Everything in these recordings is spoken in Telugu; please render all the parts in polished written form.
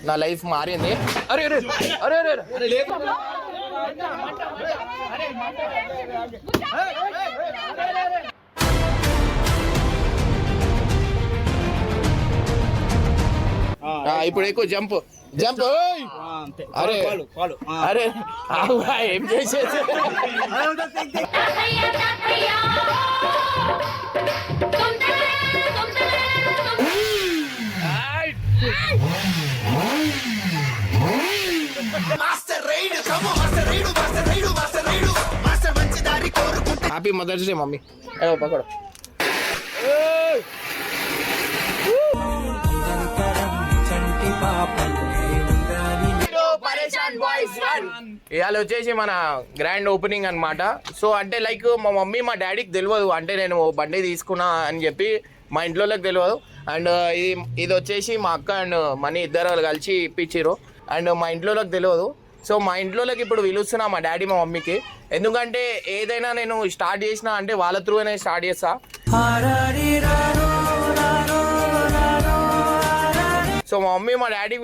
నా లైఫ్ మారింది. అరే అరే అరే అరే ఇప్పుడు ఎక్కువ జంప్ జంప్. అరే అరే ఏం చేసేది. Happy mother's day mummy. పకడ ఇవాళ వచ్చేసి మన గ్రాండ్ ఓపెనింగ్ అనమాట. సో అంటే లైక్ మా మమ్మీ మా డాడీకి తెలియదు అంటే నేను బండి తీసుకున్నా అని చెప్పి, మా ఇంట్లోకి తెలియదు. అండ్ ఇది వచ్చేసి మా అక్క అండ్ మనీ ఇద్దరు కలిసి ఇప్పించారు. అండ్ మా ఇంట్లోకి తెలియదు. సో మా ఇంట్లోకి ఇప్పుడు పిలుస్తున్నా మా డాడీ మా మమ్మీకి. ఎందుకంటే ఏదైనా నేను స్టార్ట్ చేసినా అంటే వాళ్ళ త్రూనే స్టార్ట్ చేస్తా. సో మా మమ్మీ మా డాడీకి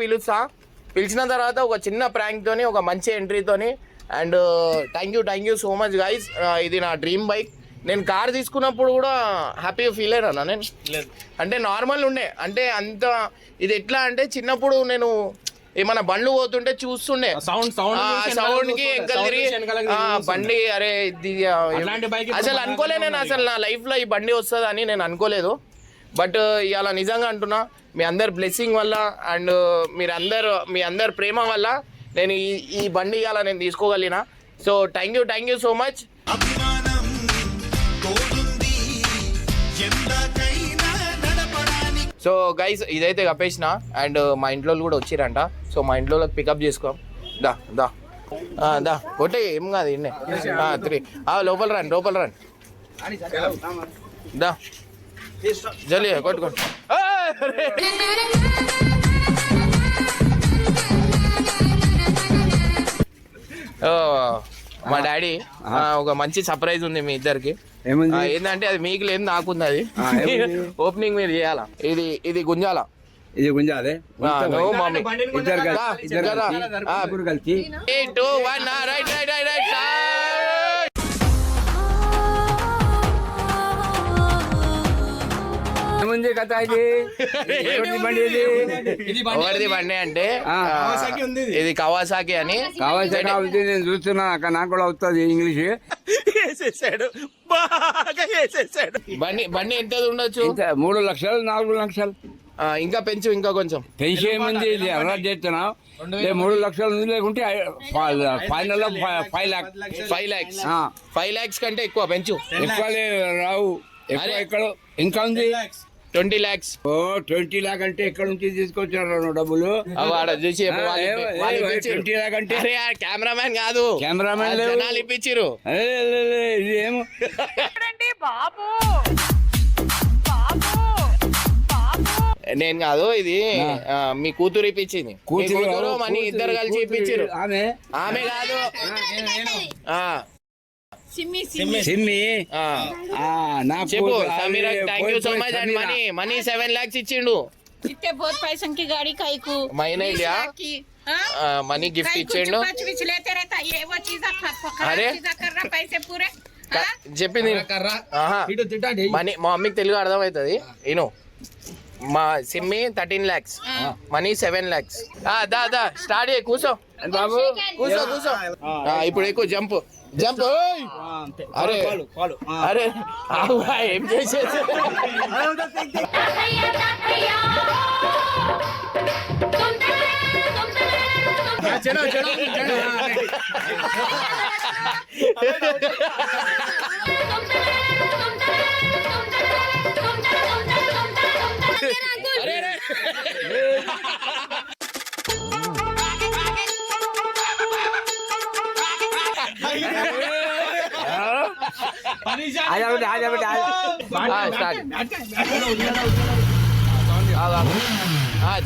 పిలిచిన తర్వాత ఒక చిన్న ప్రాంక్తోని, ఒక మంచి ఎంట్రీతోని. And thank you so much guys. ఇది నా డ్రీమ్ బైక్. నేను కార్ తీసుకున్నప్పుడు కూడా హ్యాపీగా ఫీల్ అయినా నేను. అంటే నార్మల్ ఉండే, అంటే అంత ఇది ఎట్లా అంటే చిన్నప్పుడు నేను ఏమన్నా బండ్లు పోతుంటే చూస్తుండే సౌండ్ కి బండి. అరే అసలు అనుకోలే నేను, అసలు నా లైఫ్ లో ఈ బండి వస్తుంది అని నేను అనుకోలేదు. బట్ ఇవాళ నిజంగా అంటున్నా, మీ అందరి బ్లెస్సింగ్ వల్ల అండ్ మీ అందరి ప్రేమ వల్ల నేను ఈ బండి ఇవాళ నేను తీసుకోగలిగిన. So thank you so much. So guys ఇదైతే కప్పేసిన. అండ్ మా ఇంట్లో కూడా వచ్చిరంట. సో మా ఇంట్లో పికప్ చేసుకో. దా కొట్టే ఏం కాదు. 3 లోపల రండి దా జల్లి కొట్టుకోండి. మా డాడీ ఒక మంచి సర్ప్రైజ్ ఉంది మీ ఇద్దరికి. ఏంటంటే అది మీకు లేదు, నాకుంది. అది ఓపెనింగ్ మీరు చేయాలా. ఇది గుంజాల. ఇది గుంజాలే. కథ ఇది బండి అంటే ఇది కవాసాకి అని. కవాసాకి నేను చూస్తున్నా, నాకు కూడా వస్తుంది ఇంగ్లీష్. బండి ఎంత ఉండొచ్చు? 3 లక్షలు 4 లక్షలు. ఇంకా పెంచు, ఇంకా కొంచెం పెంచి ఏముంది అలవాటు చేస్తున్నా. 3 లక్షలు ఉంది, లేకుంటే ఫైనల్ 5 lakhs కంటే ఎక్కువ పెంచు. ఎక్కువ రావు. ఎక్కడ ఇంకా ఉంది 20 lakhs. 20 lakh అంటే ఎక్కడ నుంచి తీసుకొచ్చారు డబ్బులు? చూసి 20 lakh అంటే కెమెరామ్యాన్ కాదు, కెమెరామ్యాన్ ఇప్పించారు. ఏమో నేను కాదు, ఇది మీ కూతురు ఇప్పించింది. కూతురు మనీ ఇద్దరు కలిసి ఇప్పించారు. ఆమె కాదు, సిమ్మి. చెప్పు Sameera. Thank you so much. And money 7 lakhs ఇచ్చిండు. మనీ గిఫ్ట్ ఇచ్చిండు. అరే చెప్పింది మనీ. మా మమ్మీకి తెలుగు అర్థమవుతుంది. నేను మా సిమ్మి 13 lakhs, మనీ 7 lakhs. దా స్టార్ట్ చేయి. కూర్చో బాబు, కూర్చో. ఇప్పుడు ఎక్కువ జంప్. అరే అరే ఏం చేసేది.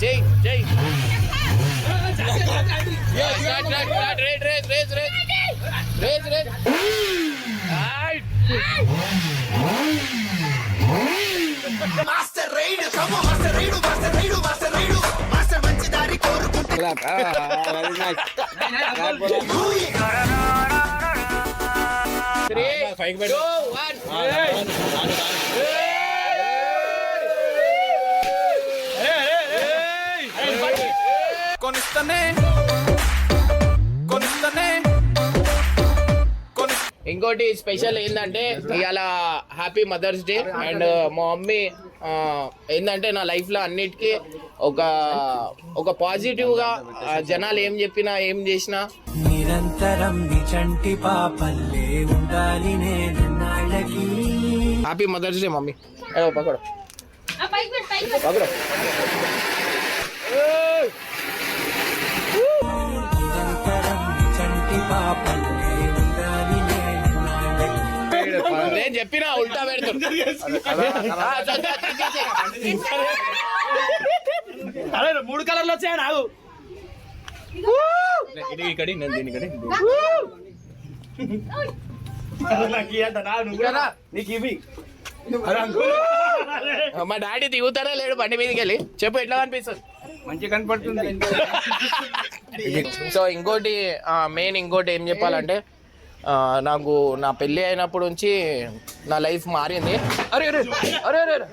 జై మాస్టర్ రైడ్, మాస్టర్ మంచి దారి కోరుకుంటా. 3, 2, 1. కొనిస్తనే ఇంకోటి స్పెషల్ ఏంటంటే ఇవాళ హ్యాపీ మదర్స్ డే అండ్ మా మమ్మీ ఏంటంటే నా లైఫ్లో అన్నిటికీ ఒక పాజిటివ్గా జనాలు ఏం చెప్పినా ఏం చేసినా నిరంతరం చంటి పాపల్లే ఉండాలి నేను నాళ్ళకి. Happy mother's day mummy. పకడ పకడ. నిరంతరం చంటి పాపల్లే ఉండాలి నేను నాళ్ళకి. నేను చెప్పినా ఉల్టా పెడతాడు. మూడు కలర్లు వచ్చాయి నాకు. నీకు ఇవి మా డాడీ దిగుతారా లేడు బండి మీదకి వెళ్ళి చెప్పు ఎట్లా కనిపిస్తుంది. మంచి కనపడుతుంది. సో ఇంకోటి మెయిన్ ఇంకోటి ఏం చెప్పాలంటే నాకు నా పెళ్ళి అయినప్పటి నుంచి నా లైఫ్ మారింది. అరే అరే అరే అరే అరే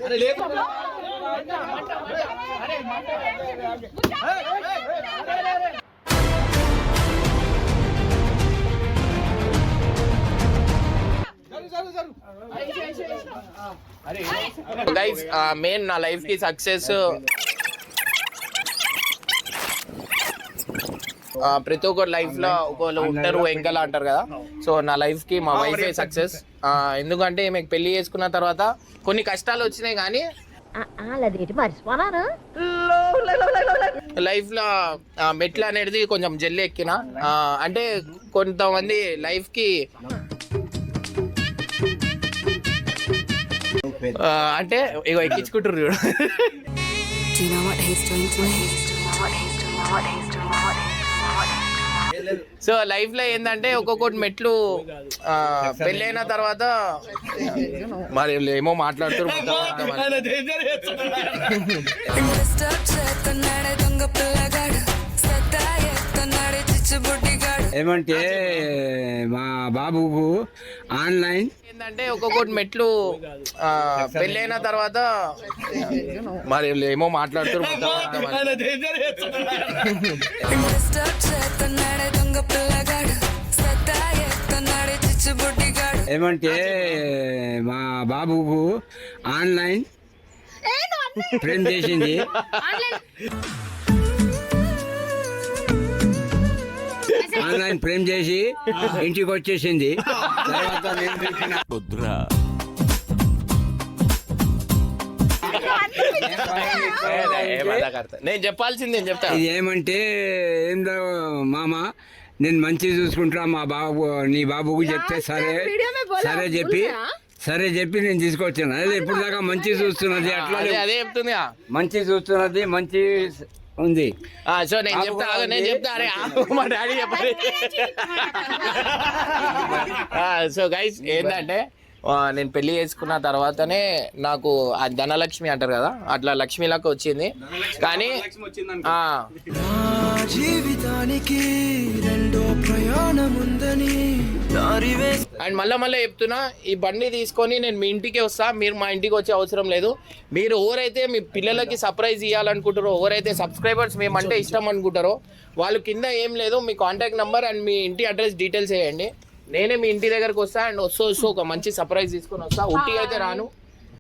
గైస్ మెయిన్ నా లైఫ్ కి సక్సెస్ ప్రతి ఒక్కరు లైఫ్ లో ఒకళ్ళు ఉంటారు వెంకల అంటారు కదా. సో నా లైఫ్ కి మా వైఫే సక్సెస్. ఎందుకంటే మీకు పెళ్లి చేసుకున్న తర్వాత కొన్ని కష్టాలు వచ్చినాయి కానీ లైఫ్ లో మెట్లు అనేది కొంచెం జల్లి ఎక్కిన. అంటే కొంతమంది లైఫ్ కి అంటే ఇగో ఎక్కించుకుంటారు చూడు. సో లైఫ్ లో ఏంటంటే ఒక్కొక్కటి మెట్లు పెళ్ళైన తర్వాత మరి ఏమో మాట్లాడుతారు. ఏమంటే మా బాబుకు ఆన్లైన్ ఏంటంటే ఒక్కొక్కటి మెట్లు పెళ్ళైన తర్వాత మరి ఏమో మాట్లాడుతారు. ఏమంటే మా బాబుకు ఆన్లైన్ ఫ్రెండ్ చేసింది. ఆన్లైన్ ప్రేమ్ చేసి ఇంటికి వచ్చేసింది. తర్వాత నేను చెప్పాల్సింది నేను చెప్తా. ఇది ఏమంటే ఏందో మామ నేను మంచిగా చూసుకుంటా మా బాబు నీ బాబుకు చెప్తే సరే చెప్పి నేను తీసుకొచ్చాను. అదే ఇప్పుడు దాకా మంచి చూస్తున్నది అట్లా అదే చెప్తుంది మంచి చూస్తున్నది మంచి ఉంది. సో నేను చెప్తా అరే మా డాడీ చెప్పాలి. సో గైస్ ఏంటంటే నేను పెళ్లి చేసుకున్న తర్వాతనే నాకు ఆ ధనలక్ష్మి అంటారు కదా అట్లా లక్ష్మిలకు వచ్చింది. కానీ జీవితానికి రెండో ప్రయాణం ఉందని అండ్ మళ్ళీ చెప్తున్నా ఈ బండి తీసుకొని నేను మీ ఇంటికి వస్తా. మీరు మా ఇంటికి వచ్చే అవసరం లేదు. మీరు ఎవరైతే మీ పిల్లలకి సర్ప్రైజ్ ఇవ్వాలనుకుంటారో ఎవరైతే సబ్స్క్రైబర్స్ మేమంటే ఇష్టం అనుకుంటారో వాళ్ళు కింద ఏం లేదు మీ కాంటాక్ట్ నెంబర్ అండ్ మీ ఇంటి అడ్రస్ డీటెయిల్స్ వేయండి. నేనే మీ ఇంటి దగ్గరకు వస్తా అండ్ వస్తూ ఒక మంచి సర్ప్రైజ్ తీసుకొని వస్తా. ఉట్టిగా అయితే రాను.